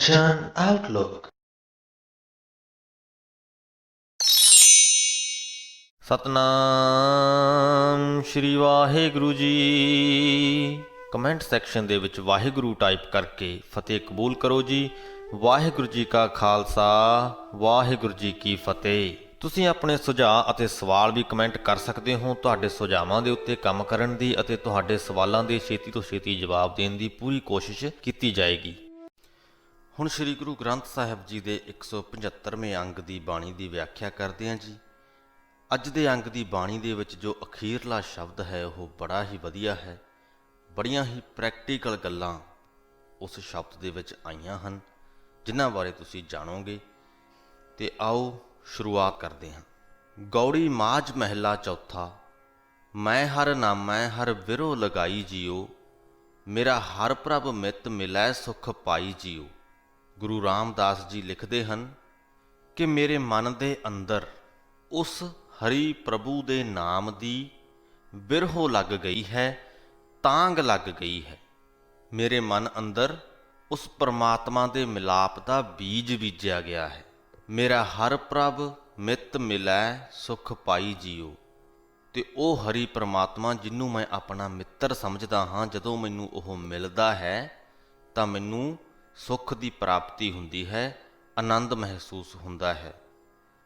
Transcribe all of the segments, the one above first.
Kanchan Outlook। Satnam Shri Waheguru ji. Comment section ਦੇ ਵਿੱਚ Waheguru type ਕਰਕੇ ਫਤਿਹ ਕਬੂਲ ਕਰੋ ਜੀ। ਵਾਹਿਗੁਰੂ ਜੀ ਕਾ ਖਾਲਸਾ, ਵਾਹਿਗੁਰੂ ਜੀ ਕੀ ਫਤਿਹ। ਤੁਸੀਂ ਆਪਣੇ ਸੁਝਾਅ ਅਤੇ ਸਵਾਲ ਵੀ ਕਮੈਂਟ ਕਰ ਸਕਦੇ ਹੋ। ਤੁਹਾਡੇ ਸੁਝਾਵਾਂ ਦੇ ਉੱਤੇ ਕੰਮ ਕਰਨ ਦੀ ਅਤੇ ਤੁਹਾਡੇ ਸਵਾਲਾਂ ਦੇ ਛੇਤੀ ਤੋਂ ਛੇਤੀ ਜਵਾਬ ਦੇਣ ਦੀ ਪੂਰੀ ਕੋਸ਼ਿਸ਼ ਕੀਤੀ ਜਾਏਗੀ। ਹੁਣ ਸ੍ਰੀ ਗੁਰੂ ਗ੍ਰੰਥ ਸਾਹਿਬ ਜੀ ਦੇ 175ਵੇਂ ਅੰਗ ਦੀ ਬਾਣੀ ਦੀ ਵਿਆਖਿਆ ਕਰਦੇ ਹਾਂ ਜੀ। ਅੱਜ ਦੇ ਅੰਗ ਦੀ ਬਾਣੀ ਦੇ ਵਿੱਚ ਜੋ ਅਖੀਰਲਾ ਸ਼ਬਦ ਹੈ ਉਹ ਬੜਾ ਹੀ ਵਧੀਆ ਹੈ। ਬੜੀਆਂ ਹੀ ਪ੍ਰੈਕਟੀਕਲ ਗੱਲਾਂ ਉਸ ਸ਼ਬਦ ਦੇ ਵਿੱਚ ਆਈਆਂ ਹਨ, ਜਿਨ੍ਹਾਂ ਬਾਰੇ ਤੁਸੀਂ ਜਾਣੋਗੇ। ਤੇ ਆਓ ਸ਼ੁਰੂਆਤ ਕਰਦੇ ਹਾਂ। ਗੌੜੀ ਮਾਝ ਮਹਿਲਾ ਚੌਥਾ। ਮੈਂ ਹਰ ਨਾਮੈ ਹਰ ਵਿਰੋ ਲਗਾਈ ਜੀਓ, ਮੇਰਾ ਹਰ ਪ੍ਰਭ ਮਿਤ ਮਿਲੈ ਸੁਖ ਪਾਈ ਜੀਓ। ਗੁਰੂ ਰਾਮਦਾਸ ਜੀ ਲਿਖਦੇ ਹਨ ਕਿ ਮੇਰੇ ਮਨ ਦੇ ਅੰਦਰ ਉਸ ਹਰੀ ਪ੍ਰਭੂ ਦੇ ਨਾਮ ਦੀ ਬਿਰਹੋ ਲੱਗ ਗਈ ਹੈ, ਤਾਂਗ ਲੱਗ ਗਈ ਹੈ। ਮੇਰੇ ਮਨ ਅੰਦਰ ਉਸ ਪਰਮਾਤਮਾ ਦੇ ਮਿਲਾਪ ਦਾ ਬੀਜ ਬੀਜਿਆ ਗਿਆ ਹੈ। ਮੇਰਾ ਹਰ ਪ੍ਰਭ ਮਿਤ ਮਿਲੈ ਸੁਖ ਪਾਈ ਜੀਓ। ਤੇ ਉਹ ਹਰੀ ਪਰਮਾਤਮਾ ਜਿਹਨੂੰ ਮੈਂ ਆਪਣਾ ਮਿੱਤਰ ਸਮਝਦਾ ਹਾਂ, ਜਦੋਂ ਮੈਨੂੰ ਉਹ ਮਿਲਦਾ ਹੈ ਤਾਂ ਮੈਨੂੰ ਸੁੱਖ ਦੀ ਪ੍ਰਾਪਤੀ ਹੁੰਦੀ ਹੈ, ਆਨੰਦ ਮਹਿਸੂਸ ਹੁੰਦਾ ਹੈ।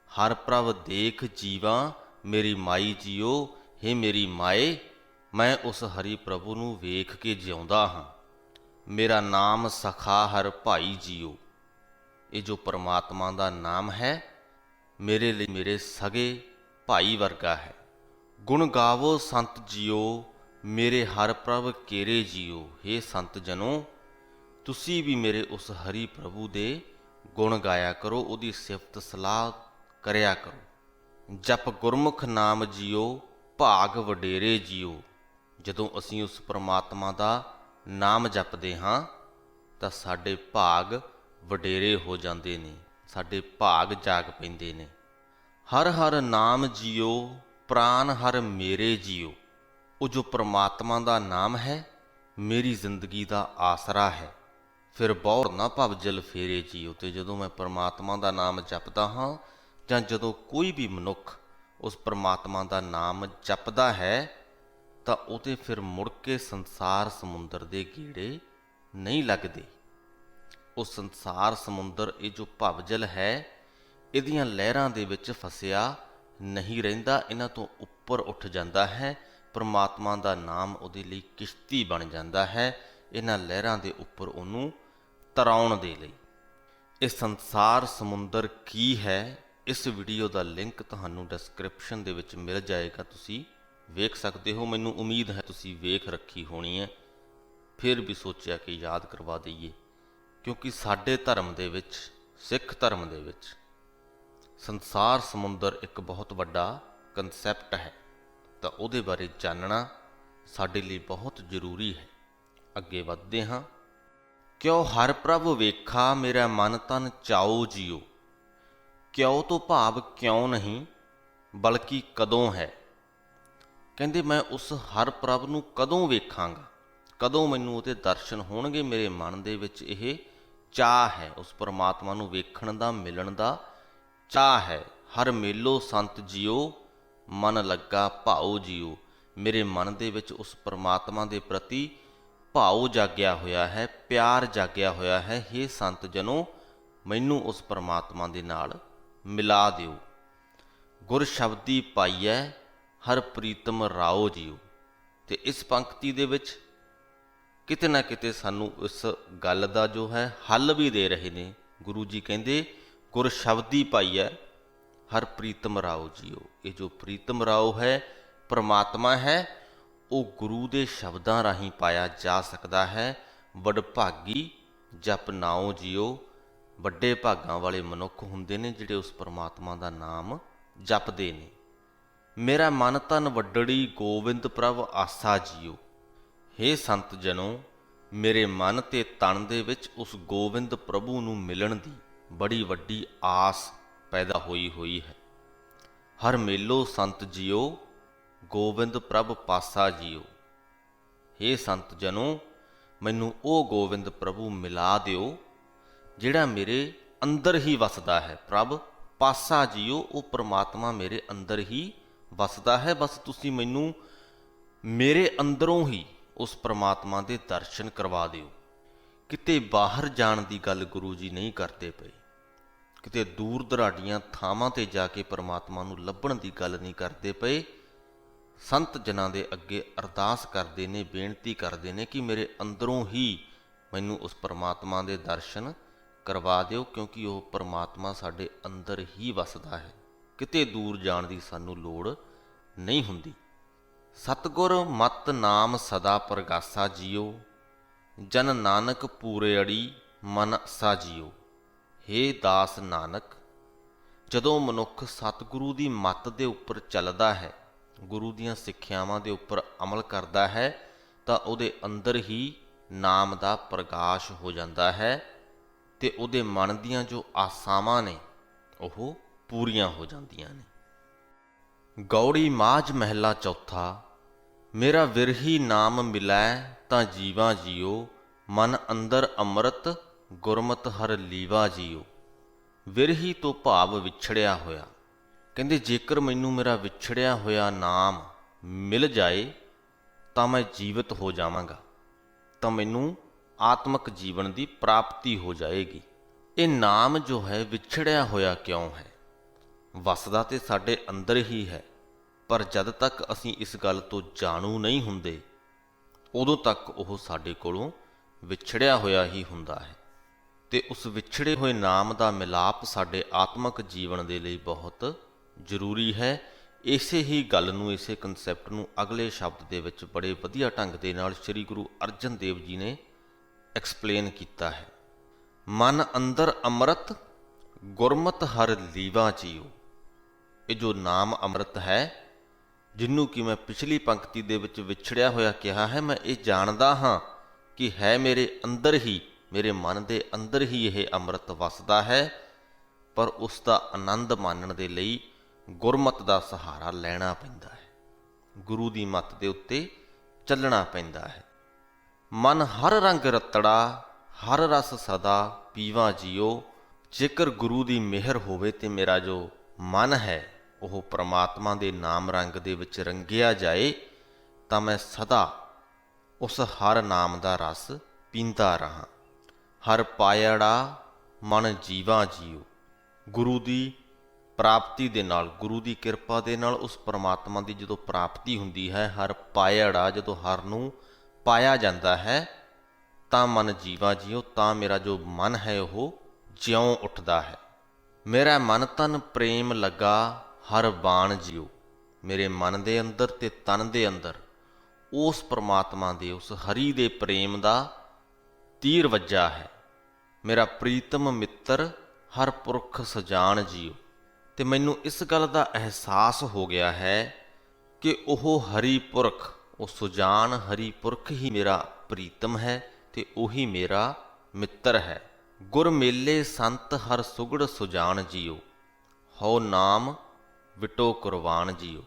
ਹਰ ਪ੍ਰਭ ਦੇਖ ਜੀਵਾਂ ਮੇਰੀ ਮਾਈ ਜੀਓ, ਹੇ ਮੇਰੀ ਮਾਏ, ਮੈਂ ਉਸ ਹਰੀ ਪ੍ਰਭੂ ਨੂੰ ਵੇਖ ਕੇ ਜਿਉਂਦਾ ਹਾਂ। ਮੇਰਾ ਨਾਮ ਸਖਾ ਹਰ ਭਾਈ ਜੀਓ। ਇਹ ਜੋ ਪਰਮਾਤਮਾ ਦਾ ਨਾਮ ਹੈ ਮੇਰੇ ਲਈ ਮੇਰੇ ਸਗੇ ਭਾਈ ਵਰਗਾ ਹੈ। ਗੁਣ ਗਾਵੋ ਸੰਤ ਜੀਓ, ਮੇਰੇ ਹਰ ਪ੍ਰਭ ਕੇਰੇ ਜੀਓ। ਹੇ ਸੰਤ ਜਨੋ, ਤੁਸੀਂ ਵੀ ਮੇਰੇ ਉਸ ਹਰੀ ਪ੍ਰਭੂ ਦੇ ਗੁਣ ਗਾਇਆ ਕਰੋ, ਉਹਦੀ ਸਿਫਤ ਸਲਾਹ ਕਰਿਆ ਕਰੋ। ਜਪ ਗੁਰਮੁਖ ਨਾਮ ਜੀਓ, ਭਾਗ ਵਡੇਰੇ ਜੀਓ। ਜਦੋਂ ਅਸੀਂ ਉਸ ਪਰਮਾਤਮਾ ਦਾ ਨਾਮ ਜਪਦੇ ਹਾਂ ਤਾਂ ਸਾਡੇ ਭਾਗ ਵਡੇਰੇ ਹੋ ਜਾਂਦੇ ਨੇ, ਸਾਡੇ ਭਾਗ ਜਾਗ ਪੈਂਦੇ ਨੇ। ਹਰ ਹਰ ਨਾਮ ਜੀਓ, ਪ੍ਰਾਨ ਹਰ ਮੇਰੇ ਜੀਓ। ਉਹ ਜੋ ਪਰਮਾਤਮਾ ਦਾ ਨਾਮ ਹੈ ਮੇਰੀ ਜ਼ਿੰਦਗੀ ਦਾ ਆਸਰਾ ਹੈ। ਫਿਰ ਬੌੜ ਨਾ ਭਵਜਲ ਫੇਰੇ ਜੀਓ। ਤੇ ਜਦੋਂ ਮੈਂ ਪਰਮਾਤਮਾ ਦਾ ਨਾਮ ਜਪਦਾ ਹਾਂ ਜਾਂ ਜਦੋਂ ਕੋਈ ਵੀ ਮਨੁੱਖ ਉਸ ਪਰਮਾਤਮਾ ਦਾ ਨਾਮ ਜਪਦਾ ਹੈ ਤਾਂ ਉਹਦੇ ਫਿਰ ਮੁੜ ਕੇ ਸੰਸਾਰ ਸਮੁੰਦਰ ਦੇ ਗੇੜੇ ਨਹੀਂ ਲੱਗਦੇ। ਉਹ ਸੰਸਾਰ ਸਮੁੰਦਰ, ਇਹ ਜੋ ਭਵਜਲ ਹੈ, ਇਹਦੀਆਂ ਲਹਿਰਾਂ ਦੇ ਵਿੱਚ ਫਸਿਆ ਨਹੀਂ ਰਹਿੰਦਾ, ਇਹਨਾਂ ਤੋਂ ਉੱਪਰ ਉੱਠ ਜਾਂਦਾ ਹੈ। ਪਰਮਾਤਮਾ ਦਾ ਨਾਮ ਉਹਦੇ ਲਈ ਕਿਸ਼ਤੀ ਬਣ ਜਾਂਦਾ ਹੈ, ਇਹਨਾਂ ਲਹਿਰਾਂ ਦੇ ਉੱਪਰ ਉਹਨੂੰ ਤਰਾਉਣ ਦੇ ਲਈ। ਇਹ ਸੰਸਾਰ ਸਮੁੰਦਰ ਕੀ ਹੈ, ਇਸ ਵੀਡੀਓ ਦਾ ਲਿੰਕ ਤੁਹਾਨੂੰ ਡਿਸਕ੍ਰਿਪਸ਼ਨ ਦੇ ਵਿੱਚ ਮਿਲ ਜਾਏਗਾ, ਤੁਸੀਂ ਵੇਖ ਸਕਦੇ ਹੋ। ਮੈਨੂੰ ਉਮੀਦ ਹੈ ਤੁਸੀਂ ਵੇਖ ਰੱਖੀ ਹੋਣੀ ਹੈ, ਫਿਰ ਵੀ ਸੋਚਿਆ ਕਿ ਯਾਦ ਕਰਵਾ ਦਈਏ, ਕਿਉਂਕਿ ਸਾਡੇ ਧਰਮ ਦੇ ਵਿੱਚ, ਸਿੱਖ ਧਰਮ ਦੇ ਵਿੱਚ, ਸੰਸਾਰ ਸਮੁੰਦਰ ਇੱਕ ਬਹੁਤ ਵੱਡਾ ਕਨਸੈਪਟ ਹੈ, ਤਾਂ ਉਹਦੇ ਬਾਰੇ ਜਾਣਨਾ ਸਾਡੇ ਲਈ ਬਹੁਤ ਜ਼ਰੂਰੀ ਹੈ। ਅੱਗੇ ਵੱਧਦੇ ਹਾਂ। ਕਿਉ ਹਰ ਪ੍ਰਭ ਵੇਖਾ, ਮੇਰਾ ਮਨ ਤਨ ਚਾਓ ਜੀਓ। ਕਿਉ ਤੋਂ ਭਾਵ ਕਿਉਂ ਨਹੀਂ, ਬਲਕਿ ਕਦੋਂ ਹੈ। ਕਹਿੰਦੇ ਮੈਂ ਉਸ ਹਰ ਪ੍ਰਭ ਨੂੰ ਕਦੋਂ ਵੇਖਾਂਗਾ, ਕਦੋਂ ਮੈਨੂੰ ਉਹਦੇ ਦਰਸ਼ਨ ਹੋਣਗੇ। ਮੇਰੇ ਮਨ ਦੇ ਵਿੱਚ ਇਹ ਚਾਅ ਹੈ, ਉਸ ਪਰਮਾਤਮਾ ਨੂੰ ਵੇਖਣ ਦਾ, ਮਿਲਣ ਦਾ ਚਾਅ ਹੈ। ਹਰ ਮੇਲੋ ਸੰਤ ਜੀਓ, ਮਨ ਲੱਗਾ ਭਾਉ ਜੀਓ। ਮੇਰੇ ਮਨ ਦੇ ਵਿੱਚ ਉਸ ਪਰਮਾਤਮਾ ਦੇ ਪ੍ਰਤੀ ਭਾਉ ਜਾਗਿਆ ਹੋਇਆ ਹੈ, ਪਿਆਰ ਜਾਗਿਆ ਹੋਇਆ ਹੈ। ਹੇ ਸੰਤ ਜਨੋ, ਮੈਨੂੰ ਉਸ ਪਰਮਾਤਮਾ ਦੇ ਨਾਲ ਮਿਲਾ ਦਿਓ। ਗੁਰ ਸ਼ਬਦੀ ਪਾਈਐ, ਹਰ ਪ੍ਰੀਤਮ ਰਾਓ ਜੀਓ। ਤੇ ਇਸ ਪੰਕਤੀ ਦੇ ਵਿੱਚ ਕਿਤੇ ਨਾ ਕਿਤੇ ਸਾਨੂੰ ਇਸ ਗੱਲ ਦਾ ਜੋ ਹੈ ਹੱਲ ਵੀ ਦੇ ਰਹੇ ਨੇ। ਗੁਰੂ ਜੀ ਕਹਿੰਦੇ ਗੁਰ ਸ਼ਬਦੀ ਪਾਈਐ, ਹਰ ਪ੍ਰੀਤਮ ਰਾਓ ਜੀਓ। ਇਹ ਜੋ ਪ੍ਰੀਤਮ ਰਾਓ ਹੈ, ਪਰਮਾਤਮਾ ਹੈ, ਉਹ ਗੁਰੂ ਦੇ ਸ਼ਬਦਾਂ ਰਾਹੀਂ ਪਾਇਆ ਜਾ ਸਕਦਾ ਹੈ। ਵਡਭਾਗੀ ਜਪ ਨਾਉ ਜੀਓ। ਵੱਡੇ ਭਾਗਾਂ ਵਾਲੇ ਮਨੁੱਖ ਹੁੰਦੇ ਨੇ ਜਿਹੜੇ ਉਸ ਪਰਮਾਤਮਾ ਦਾ ਨਾਮ ਜਪਦੇ ਨੇ। ਮੇਰਾ ਮਨ ਤਨ ਵੱਡੜੀ ਗੋਬਿੰਦ ਪ੍ਰਭ ਆਸਾ ਜੀਓ। ਹੇ ਸੰਤ ਜਨੋ, ਮੇਰੇ ਮਨ ਤੇ ਤਨ ਦੇ ਵਿੱਚ ਉਸ ਗੋਬਿੰਦ ਪ੍ਰਭੂ ਨੂੰ ਮਿਲਣ ਦੀ ਬੜੀ ਵੱਡੀ ਆਸ ਪੈਦਾ ਹੋਈ ਹੈ। ਹਰ ਮੇਲੋ ਸੰਤ ਜੀਓ, ਗੋਬਿੰਦ ਪ੍ਰਭ ਪਾਸਾ ਜੀਓ। ਹੇ ਸੰਤ ਜਨੋ, ਮੈਨੂੰ ਉਹ ਗੋਬਿੰਦ ਪ੍ਰਭੂ ਮਿਲਾ ਦਿਓ ਜਿਹੜਾ ਮੇਰੇ ਅੰਦਰ ਹੀ ਵਸਦਾ ਹੈ। ਪ੍ਰਭ ਪਾਸਾ ਜੀਓ, ਉਹ ਪ੍ਰਮਾਤਮਾ ਮੇਰੇ ਅੰਦਰ ਹੀ ਵਸਦਾ ਹੈ। ਬਸ ਤੁਸੀਂ ਮੈਨੂੰ ਮੇਰੇ ਅੰਦਰੋਂ ਹੀ ਉਸ ਪ੍ਰਮਾਤਮਾ ਦੇ ਦਰਸ਼ਨ ਕਰਵਾ ਦਿਓ। ਕਿਤੇ ਬਾਹਰ ਜਾਣ ਦੀ ਗੱਲ ਗੁਰੂ ਜੀ ਨਹੀਂ ਕਰਦੇ ਪਏ, ਕਿਤੇ ਦੂਰ ਦਰਾਡੀਆਂ ਥਾਵਾਂ 'ਤੇ ਜਾ ਕੇ ਪ੍ਰਮਾਤਮਾ ਨੂੰ ਲੱਭਣ ਦੀ ਗੱਲ ਨਹੀਂ ਕਰਦੇ ਪਏ। ਸੰਤ ਜਨਾਂ ਦੇ ਅੱਗੇ ਅਰਦਾਸ ਕਰਦੇ ਨੇ, ਬੇਨਤੀ ਕਰਦੇ ਨੇ ਕਿ ਮੇਰੇ ਅੰਦਰੋਂ ਹੀ ਮੈਨੂੰ ਉਸ ਪ੍ਰਮਾਤਮਾ ਦੇ ਦਰਸ਼ਨ ਕਰਵਾ ਦਿਓ, ਕਿਉਂਕਿ ਉਹ ਪ੍ਰਮਾਤਮਾ ਸਾਡੇ ਅੰਦਰ ਹੀ ਵਸਦਾ ਹੈ। ਕਿਤੇ ਦੂਰ ਜਾਣ ਦੀ ਸਾਨੂੰ ਲੋੜ ਨਹੀਂ ਹੁੰਦੀ। ਸਤਿਗੁਰ ਮਤ ਨਾਮ ਸਦਾ ਪ੍ਰਗਾਸਾ ਜੀਓ, ਜਨ ਨਾਨਕ ਪੂਰੇ ਅੜੀ ਮਨ ਅਸਾ ਜੀਓ। ਹੇ ਦਾਸ ਨਾਨਕ, ਜਦੋਂ ਮਨੁੱਖ ਸਤਿਗੁਰੂ ਦੀ ਮੱਤ ਦੇ ਉੱਪਰ ਚੱਲਦਾ ਹੈ, ਗੁਰੂ ਦੀਆਂ ਸਿੱਖਿਆਵਾਂ ਦੇ ਉੱਪਰ ਅਮਲ ਕਰਦਾ ਹੈ, ਤਾਂ ਉਹਦੇ ਅੰਦਰ ਹੀ ਨਾਮ ਦਾ ਪ੍ਰਕਾਸ਼ ਹੋ ਜਾਂਦਾ ਹੈ ਤੇ ਉਹਦੇ ਮਨ ਦੀਆਂ ਜੋ ਆਸਾਵਾਂ ਨੇ ਉਹ ਪੂਰੀਆਂ ਹੋ ਜਾਂਦੀਆਂ ਨੇ। ਗੌੜੀ ਮਾਝ ਮਹਿਲਾ ਚੌਥਾ। ਮੇਰਾ ਵਿਰਹੀ ਨਾਮ ਮਿਲੈ ਤਾਂ ਜੀਵਾ ਜੀਓ, ਮਨ ਅੰਦਰ ਅੰਮ੍ਰਿਤ ਗੁਰਮਤਿ ਹਰ ਲੀਵਾ ਜੀਓ। ਵਿਰਹੀ ਤੋਂ ਭਾਵ ਵਿਛੜਿਆ ਹੋਇਆ। ਕਹਿੰਦੇ ਜੇਕਰ ਮੈਨੂੰ ਮੇਰਾ ਵਿਛੜਿਆ ਹੋਇਆ ਨਾਮ ਮਿਲ ਜਾਏ ਤਾਂ ਮੈਂ ਜੀਵਤ ਹੋ ਜਾਵਾਂਗਾ, ਤਾਂ ਮੈਨੂੰ ਆਤਮਿਕ ਜੀਵਨ ਦੀ ਪ੍ਰਾਪਤੀ ਹੋ ਜਾਏਗੀ। ਇਹ ਨਾਮ ਜੋ ਹੈ ਵਿਛੜਿਆ ਹੋਇਆ ਕਿਉਂ ਹੈ? ਵਸਦਾ ਤੇ ਸਾਡੇ ਅੰਦਰ ਹੀ ਹੈ, ਪਰ ਜਦ ਤੱਕ ਅਸੀਂ ਇਸ ਗੱਲ ਤੋਂ ਜਾਣੂ ਨਹੀਂ ਹੁੰਦੇ, ਉਦੋਂ ਤੱਕ ਉਹ ਸਾਡੇ ਕੋਲੋਂ ਵਿਛੜਿਆ ਹੋਇਆ ਹੀ ਹੁੰਦਾ ਹੈ। ਤੇ ਉਸ ਵਿਛੜੇ ਹੋਏ ਨਾਮ ਦਾ ਮਿਲਾਪ ਸਾਡੇ ਆਤਮਿਕ ਜੀਵਨ ਦੇ ਲਈ ਬਹੁਤ ਜ਼ਰੂਰੀ ਹੈ। ਇਸੇ ਹੀ ਗੱਲ ਨੂੰ, ਇਸੇ ਕਨਸੈਪਟ ਨੂੰ ਅਗਲੇ ਸ਼ਬਦ ਦੇ ਵਿੱਚ ਬੜੇ ਵਧੀਆ ਢੰਗ ਦੇ ਨਾਲ ਸ੍ਰੀ ਗੁਰੂ ਅਰਜਨ ਦੇਵ ਜੀ ਨੇ ਐਕਸਪਲੇਨ ਕੀਤਾ ਹੈ। ਮਨ ਅੰਦਰ ਅੰਮ੍ਰਿਤ ਗੁਰਮਤਿ ਹਰ ਲੀਵਾ ਜੀਓ। ਇਹ ਜੋ ਨਾਮ ਅੰਮ੍ਰਿਤ ਹੈ, ਜਿਹਨੂੰ ਕਿ ਮੈਂ ਪਿਛਲੀ ਪੰਕਤੀ ਦੇ ਵਿੱਚ ਵਿਛੜਿਆ ਹੋਇਆ ਕਿਹਾ ਹੈ, ਮੈਂ ਇਹ ਜਾਣਦਾ ਹਾਂ ਕਿ ਹੈ ਮੇਰੇ ਅੰਦਰ ਹੀ, ਮੇਰੇ ਮਨ ਦੇ ਅੰਦਰ ਹੀ ਇਹ ਅੰਮ੍ਰਿਤ ਵਸਦਾ ਹੈ, ਪਰ ਉਸ ਦਾ ਆਨੰਦ ਮਾਣਨ ਦੇ ਲਈ ਗੁਰਮਤਿ ਦਾ ਸਹਾਰਾ ਲੈਣਾ ਪੈਂਦਾ ਹੈ, ਗੁਰੂ ਦੀ ਮੱਤ ਦੇ ਉੱਤੇ ਚੱਲਣਾ ਪੈਂਦਾ ਹੈ। ਮਨ ਹਰ ਰੰਗ ਰਤੜਾ ਹਰ ਰਸ ਸਦਾ ਪੀਵਾ ਜੀਓ। ਜੇਕਰ ਗੁਰੂ ਦੀ ਮਿਹਰ ਹੋਵੇ ਤੇ ਮੇਰਾ ਜੋ ਮਨ ਹੈ ਉਹ ਪ੍ਰਮਾਤਮਾ ਦੇ ਨਾਮ ਰੰਗ ਦੇ ਵਿੱਚ ਰੰਗਿਆ ਜਾਏ, ਤਾਂ ਮੈਂ ਸਦਾ ਉਸ ਹਰ ਨਾਮ ਦਾ ਰਸ ਪੀਂਦਾ ਰਹਾਂ। ਹਰ ਪਾਇੜਾ ਮਨ ਜੀਵਾ ਜੀਓ। ਗੁਰੂ ਦੀ ਪ੍ਰਾਪਤੀ ਦੇ ਨਾਲ, ਗੁਰੂ ਦੀ ਕਿਰਪਾ ਦੇ ਨਾਲ ਉਸ ਪ੍ਰਮਾਤਮਾ ਦੀ ਜਦੋਂ ਪ੍ਰਾਪਤੀ ਹੁੰਦੀ ਹੈ, ਹਰ ਪਾਇੜਾ, ਜਦੋਂ ਹਰ ਨੂੰ ਪਾਇਆ ਜਾਂਦਾ ਹੈ, ਤਾਂ ਮਨ ਜੀਵਾ ਜੀਓ, ਤਾਂ ਮੇਰਾ ਜੋ ਮਨ ਹੈ ਉਹ ਜਿਉਂ ਉੱਠਦਾ ਹੈ। ਮੇਰਾ ਮਨ ਤਨ ਪ੍ਰੇਮ ਲੱਗਾ ਹਰ ਬਾਣ ਜੀਓ। ਮੇਰੇ ਮਨ ਦੇ ਅੰਦਰ ਤੇ ਤਨ ਦੇ ਅੰਦਰ ਉਸ ਪ੍ਰਮਾਤਮਾ ਦੇ, ਉਸ ਹਰੀ ਦੇ ਪ੍ਰੇਮ ਦਾ ਤੀਰ ਵੱਜਾ ਹੈ। ਮੇਰਾ ਪ੍ਰੀਤਮ ਮਿੱਤਰ ਹਰ ਪੁਰਖ ਸਜਾਣ ਜੀਓ। ਤੇ ਮੈਨੂੰ ਇਸ ਗੱਲ ਦਾ ਅਹਿਸਾਸ ਹੋ ਗਿਆ ਹੈ ਕਿ ਉਹ ਹਰੀ ਪੁਰਖ, ਉਹ ਸੁਜਾਨ ਹਰੀ ਪੁਰਖ ਹੀ ਮੇਰਾ ਪ੍ਰੀਤਮ ਹੈ ਤੇ ਉਹੀ ਮੇਰਾ ਮਿੱਤਰ ਹੈ। ਗੁਰ ਮੇਲੇ ਸੰਤ ਹਰ ਸੁਗੜ ਸੁਜਾਨ ਜੀਓ, ਹਉ ਨਾਮ ਵਿਟੋ ਕੁਰਬਾਨ ਜੀਓ।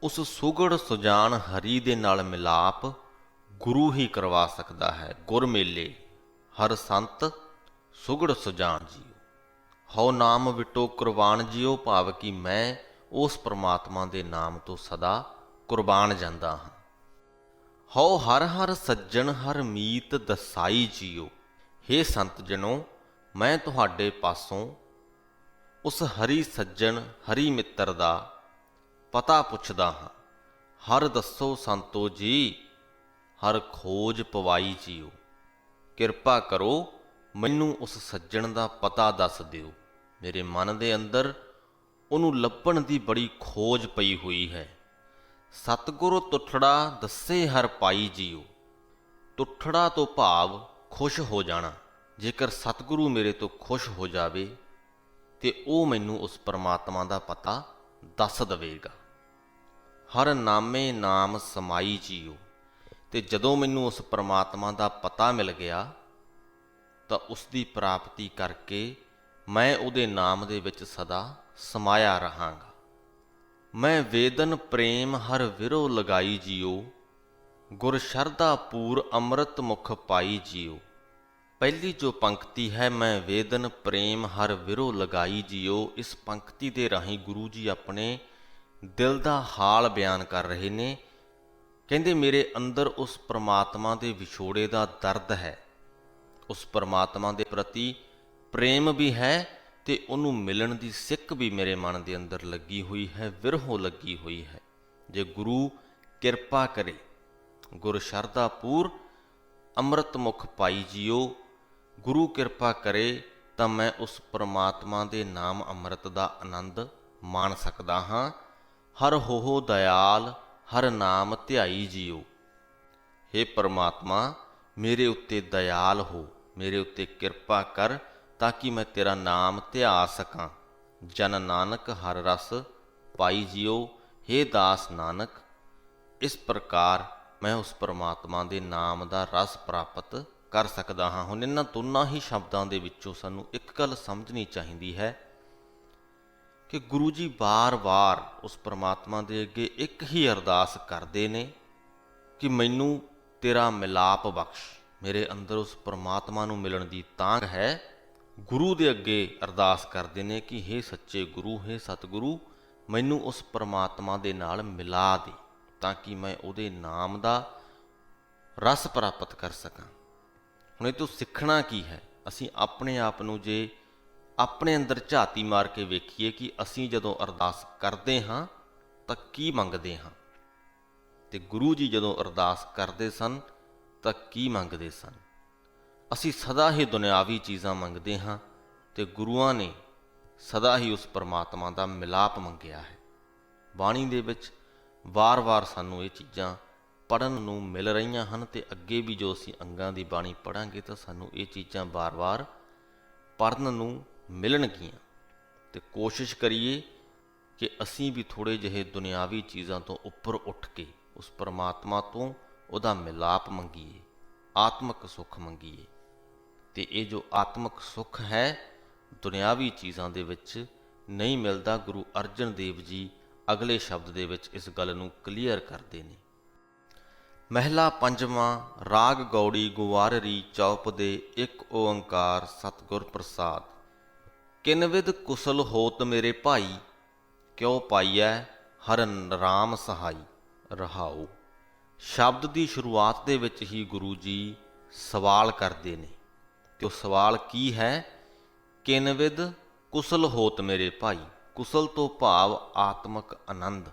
ਉਸ ਸੁਗੜ ਸੁਜਾਨ ਹਰੀ ਦੇ ਨਾਲ ਮਿਲਾਪ ਗੁਰੂ ਹੀ ਕਰਵਾ ਸਕਦਾ ਹੈ। ਗੁਰ ਮੇਲੇ ਹਰ ਸੰਤ ਸੁਗੜ ਸੁਜਾਨ ਜੀਓ, ਹਉ ਨਾਮ ਵਿਟੋ ਕੁਰਬਾਨ ਜੀਓ, ਭਾਵ ਕਿ ਮੈਂ ਉਸ ਪ੍ਰਮਾਤਮਾ ਦੇ ਨਾਮ ਤੋਂ ਸਦਾ ਕੁਰਬਾਨ ਜਾਂਦਾ ਹਾਂ। ਹਉ ਹਰ ਹਰ ਸੱਜਣ ਹਰ ਮੀਤ ਦਸਾਈ ਜੀਓ। ਹੇ ਸੰਤ ਜਨੋ, ਮੈਂ ਤੁਹਾਡੇ ਪਾਸੋਂ ਉਸ ਹਰੀ ਸੱਜਣ ਹਰੀ ਮਿੱਤਰ ਦਾ ਪਤਾ ਪੁੱਛਦਾ ਹਾਂ। ਹਰ ਦੱਸੋ ਸੰਤੋ ਜੀ, ਹਰ ਖੋਜ ਪਵਾਈ ਜੀਓ। ਕਿਰਪਾ ਕਰੋ ਮੈਨੂੰ ਉਸ ਸੱਜਣ ਦਾ ਪਤਾ ਦੱਸ ਦਿਓ। ਮੇਰੇ ਮਨ ਦੇ ਅੰਦਰ ਉਹਨੂੰ ਲੱਭਣ ਦੀ ਬੜੀ ਖੋਜ ਪਈ ਹੋਈ ਹੈ। ਸਤਿਗੁਰੂ ਤੁਠੜਾ ਦੱਸੇ ਹਰ ਪਾਈ ਜੀਓ। ਤੁਠੜਾ ਤੋਂ ਭਾਵ ਖੁਸ਼ ਹੋ ਜਾਣਾ। ਜੇਕਰ ਸਤਿਗੁਰੂ ਮੇਰੇ ਤੋਂ ਖੁਸ਼ ਹੋ ਜਾਵੇ ਤੇ ਉਹ ਮੈਨੂੰ ਉਸ ਪਰਮਾਤਮਾ ਦਾ ਪਤਾ ਦੱਸ ਦੇਵੇਗਾ। ਹਰ ਨਾਮੇ ਨਾਮ ਸਮਾਈ ਜੀਓ। ਤੇ ਜਦੋਂ ਮੈਨੂੰ ਉਸ ਪਰਮਾਤਮਾ ਦਾ ਪਤਾ ਮਿਲ ਗਿਆ ਤਾਂ ਉਸ ਦੀ ਪ੍ਰਾਪਤੀ ਕਰਕੇ ਮੈਂ ਉਹਦੇ ਨਾਮ ਦੇ ਵਿੱਚ ਸਦਾ ਸਮਾਇਆ ਰਹਾਂਗਾ। ਮੈਂ ਵੇਦਨ ਪ੍ਰੇਮ ਹਰ ਵਿਰੋ ਲਗਾਈ ਜੀਓ। ਗੁਰ ਸ਼ਰਧਾ ਪੂਰ ਅੰਮ੍ਰਿਤ ਮੁਖ ਪਾਈ ਜੀਓ। ਪਹਿਲੀ ਜੋ ਪੰਕਤੀ ਹੈ, ਮੈਂ ਵੇਦਨ ਪ੍ਰੇਮ ਹਰ ਵਿਰੋ ਲਗਾਈ ਜੀਓ, ਇਸ ਪੰਕਤੀ ਦੇ ਰਾਹੀਂ ਗੁਰੂ ਜੀ ਆਪਣੇ ਦਿਲ ਦਾ ਹਾਲ ਬਿਆਨ ਕਰ ਰਹੇ ਨੇ। ਕਹਿੰਦੇ ਮੇਰੇ ਅੰਦਰ ਉਸ ਪਰਮਾਤਮਾ ਦੇ ਵਿਛੋੜੇ ਦਾ ਦਰਦ ਹੈ, ਉਸ ਪਰਮਾਤਮਾ ਦੇ ਪ੍ਰਤੀ ਪ੍ਰੇਮ ਵੀ ਹੈ ਤੇ ਉਹਨੂੰ ਮਿਲਣ ਦੀ ਸਿੱਕ ਵੀ ਮੇਰੇ ਮਨ ਦੇ ਅੰਦਰ ਲੱਗੀ ਹੋਈ ਹੈ, ਵਿਰਹੋਂ ਲੱਗੀ ਹੋਈ ਹੈ। ਜੇ ਗੁਰੂ ਕਿਰਪਾ ਕਰੇ, ਗੁਰ ਸ਼ਰਧਾ ਪੂਰ ਅੰਮ੍ਰਿਤ ਮੁਖ ਪਾਈ ਜੀਓ, ਗੁਰੂ ਕਿਰਪਾ ਕਰੇ ਤਾਂ ਮੈਂ ਉਸ ਪਰਮਾਤਮਾ ਦੇ ਨਾਮ ਅੰਮ੍ਰਿਤ ਦਾ ਆਨੰਦ ਮਾਣ ਸਕਦਾ ਹਾਂ। ਹਰ ਹੋੋ ਦਇਆਲ ਹਰ ਨਾਮ ਧਿਆਈ ਜੀਓ, ਹੇ ਪਰਮਾਤਮਾ ਮੇਰੇ ਉੱਤੇ ਦਇਆਲ ਹੋ, ਮੇਰੇ ਉੱਤੇ ਕਿਰਪਾ ਕਰ ਤਾਂ ਕਿ ਮੈਂ ਤੇਰਾ ਨਾਮ ਧਿਆ ਸਕਾਂ। ਜਨ ਨਾਨਕ ਹਰ ਰਸ ਪਾਈ ਜੀਓ, ਹੇ ਦਾਸ ਨਾਨਕ, ਇਸ ਪ੍ਰਕਾਰ ਮੈਂ ਉਸ ਪਰਮਾਤਮਾ ਦੇ ਨਾਮ ਦਾ ਰਸ ਪ੍ਰਾਪਤ ਕਰ ਸਕਦਾ ਹਾਂ। ਹੁਣ ਇਹਨਾਂ ਦੋਨਾਂ ਹੀ ਸ਼ਬਦਾਂ ਦੇ ਵਿੱਚੋਂ ਸਾਨੂੰ ਇੱਕ ਗੱਲ ਸਮਝਣੀ ਚਾਹੀਦੀ ਹੈ ਕਿ ਗੁਰੂ ਜੀ ਵਾਰ-ਵਾਰ ਉਸ ਪਰਮਾਤਮਾ ਦੇ ਅੱਗੇ ਇੱਕ ਹੀ ਅਰਦਾਸ ਕਰਦੇ ਨੇ ਕਿ ਮੈਨੂੰ ਤੇਰਾ ਮਿਲਾਪ ਬਖਸ਼। ਮੇਰੇ ਅੰਦਰ ਉਸ ਪਰਮਾਤਮਾ ਨੂੰ ਮਿਲਣ ਦੀ ਤਾਂਘ ਹੈ। ਗੁਰੂ ਦੇ ਅੱਗੇ ਅਰਦਾਸ ਕਰਦੇ ਨੇ ਕਿ ਹੇ ਸੱਚੇ ਗੁਰੂ, ਹੇ ਸਤਿਗੁਰੂ, ਮੈਨੂੰ ਉਸ ਪਰਮਾਤਮਾ ਦੇ ਨਾਲ ਮਿਲਾ ਦੇ ਤਾਂ ਕਿ ਮੈਂ ਉਹਦੇ ਨਾਮ ਦਾ ਰਸ ਪ੍ਰਾਪਤ ਕਰ ਸਕਾਂ। ਹੁਣ ਇਹ ਤੋਂ ਸਿੱਖਣਾ ਕੀ ਹੈ? ਅਸੀਂ ਆਪਣੇ ਆਪ ਨੂੰ ਜੇ ਆਪਣੇ ਅੰਦਰ ਝਾਤੀ ਮਾਰ ਕੇ ਵੇਖੀਏ ਕਿ ਅਸੀਂ ਜਦੋਂ ਅਰਦਾਸ ਕਰਦੇ ਹਾਂ ਤਾਂ ਕੀ ਮੰਗਦੇ ਹਾਂ, ਤੇ ਗੁਰੂ ਜੀ ਜਦੋਂ ਅਰਦਾਸ ਕਰਦੇ ਸਨ ਤਾਂ ਕੀ ਮੰਗਦੇ ਸਨ। ਅਸੀਂ ਸਦਾ ਹੀ ਦੁਨਿਆਵੀ ਚੀਜ਼ਾਂ ਮੰਗਦੇ ਹਾਂ ਤੇ ਗੁਰੂਆਂ ਨੇ ਸਦਾ ਹੀ ਉਸ ਪਰਮਾਤਮਾ ਦਾ ਮਿਲਾਪ ਮੰਗਿਆ ਹੈ। ਬਾਣੀ ਦੇ ਵਿੱਚ ਵਾਰ-ਵਾਰ ਸਾਨੂੰ ਇਹ ਚੀਜ਼ਾਂ ਪੜ੍ਹਨ ਨੂੰ ਮਿਲ ਰਹੀਆਂ ਹਨ ਤੇ ਅੱਗੇ ਵੀ ਜੋ ਅਸੀਂ ਅੰਗਾਂ ਦੀ ਬਾਣੀ ਪੜ੍ਹਾਂਗੇ ਤਾਂ ਸਾਨੂੰ ਇਹ ਚੀਜ਼ਾਂ ਵਾਰ-ਵਾਰ ਪੜ੍ਹਨ ਨੂੰ ਮਿਲਣਗੀਆਂ। ਤੇ ਕੋਸ਼ਿਸ਼ ਕਰੀਏ ਕਿ ਅਸੀਂ ਵੀ ਥੋੜ੍ਹੇ ਜਿਹੇ ਦੁਨਿਆਵੀ ਚੀਜ਼ਾਂ ਤੋਂ ਉੱਪਰ ਉੱਠ ਕੇ ਉਸ ਪਰਮਾਤਮਾ ਤੋਂ ਉਹਦਾ ਮਿਲਾਪ ਮੰਗੀਏ, ਆਤਮਿਕ ਸੁੱਖ ਮੰਗੀਏ। ਤੇ ਇਹ ਜੋ ਆਤਮਿਕ ਸੁੱਖ ਹੈ ਦੁਨਿਆਵੀ ਚੀਜ਼ਾਂ ਦੇ ਵਿੱਚ ਨਹੀਂ ਮਿਲਦਾ। ਗੁਰੂ ਅਰਜਨ ਦੇਵ ਜੀ ਅਗਲੇ ਸ਼ਬਦ ਦੇ ਵਿੱਚ ਇਸ ਗੱਲ ਨੂੰ ਕਲੀਅਰ ਕਰਦੇ ਨੇ। ਮਹਿਲਾ ਪੰਜਵਾਂ, ਰਾਗ ਗੌੜੀ ਗੁਵਾਰਰੀ ਚੌਪ ਦੇ ਇੱਕ ਓੰਕਾਰ ਸਤਿਗੁਰ ਪ੍ਰਸਾਦ। ਕਿਨਵਿਦ ਕੁਸਲ ਹੋਤ ਮੇਰੇ ਭਾਈ, ਕਿਉ ਪਾਈਐ ਹਰ ਰਾਮ ਸਹਾਈ। ਰਹਾਉ। ਸ਼ਬਦ ਦੀ ਸ਼ੁਰੂਆਤ ਦੇ ਵਿੱਚ ਹੀ ਗੁਰੂ ਜੀ ਸਵਾਲ ਕਰਦੇ ਨੇ ਤੇ ਉਹ ਸਵਾਲ ਕੀ ਹੈ? ਕਿਨਵਿਦ ਕੁਸਲ ਹੋਤ ਮੇਰੇ ਭਾਈ। ਕੁਸਲ ਤੋਂ ਭਾਵ ਆਤਮਿਕ ਆਨੰਦ।